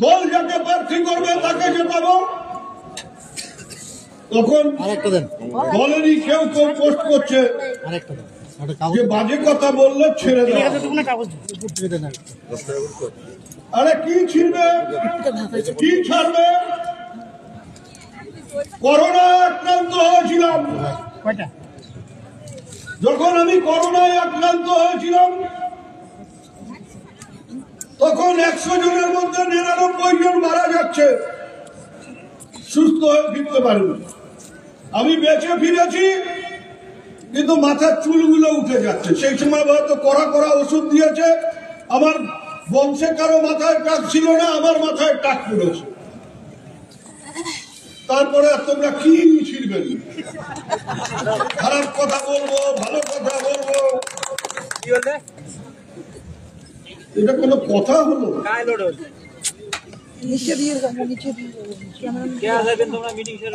দল যাকে প্রার্থী করবে তাকে জেতাবো। তখন দলেরই কেউ কেউ পোস্ট করছে যে বাজে কথা বললে ছেড়ে দেয়। আরে কি ছিড়বে, কি ছাড়বে? করোনায় আক্রান্ত হয়েছিলাম, যখন আমি করোনায় আক্রান্ত হয়েছিলাম তখন 100 জনের মধ্যে 99 জন মারা যাচ্ছে, সুস্থ হয়ে ফিরতে পারেনি। আমি বেঁচে ফিরেছি কিন্তু মাথার চুলগুলো উঠে যাচ্ছে। সেই সময় হয়তো কড়া কড়া ওষুধ দিয়েছে, আমার বংশে কারো মাথায় টাক ছিল না, আমার মাথায় টাক পড়েছে। তারপরে তোমরা কি ছিড়বেন? খারাপ কথা বলবো, ভালো কথা বলবো, এটা কোনো কথা হলো?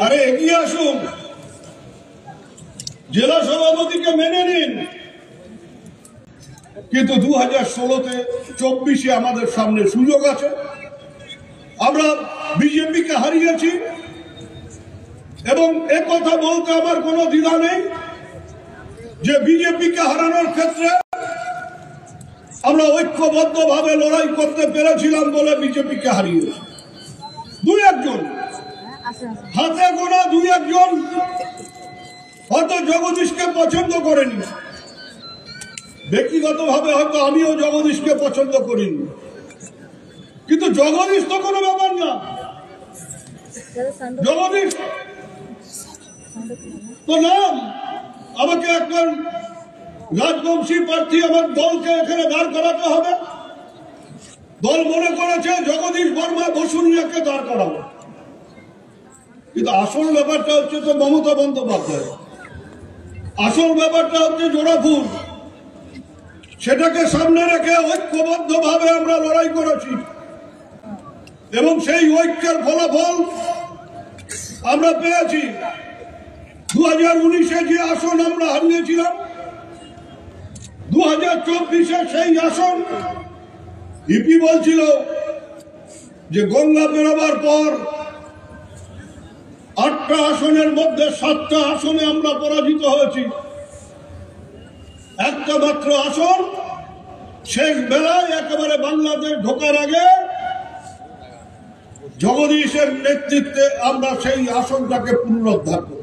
আরে এগিয়ে আসুন, জেলা সভাপতিকে মেনে নিন। কিন্তু 2016-তে 24-এ আমাদের সামনে সুযোগ আছে। আমরা বিজেপিকে হারিয়েছি এবং একথা বলতে আমার কোনো দ্বিধা নেই যে বিজেপিকে হারানোর ক্ষেত্রে আমরা ঐক্যবদ্ধভাবে লড়াই করতে পেরেছিলাম বলে বিজেপিকে হারিয়েছি। 2-1 জন, হাতে গোনা 2-1 জন হয়তো জগদীশকে পছন্দ করেনি, ব্যক্তিগতভাবে হয়তো আমিও জগদীশকে পছন্দ করিনি, কিন্তু জগদীশ তো কোনো ব্যাপার না। জগদীশ তো নাম, আমাকে একজন রাজবংশী প্রার্থী আমার দলকে এখানে দাঁড় করাতে হবে। দল মনে করেছে জগদীশ বর্মা বসুনিয়াকে দাঁড় করাবো, কিন্তু আসল ব্যাপারটা হচ্ছে তো মমতা বন্দ্যোপাধ্যায়, আসল ব্যাপারটা হচ্ছে জোড়াফুল। সেটাকে সামনে রেখে ঐক্যবদ্ধভাবে আমরা লড়াই করেছি এবং সেই ঐক্যের ফলাফল আমরা পেয়েছি। 2019-এ যে আসন আমরা হারিয়েছিলাম, 2024-এ সেই আসন ইপি বলছিল যে গঙ্গা বেরোবার পর 8টা আসনের মধ্যে 7টা আসনে আমরা পরাজিত হয়েছি। একটা মাত্র আসন শেষ বেলায় একেবারে বাংলাদেশ ঢোকার আগে জগদীশের নেতৃত্বে আমরা সেই আসনটাকে পুনরুদ্ধার করি।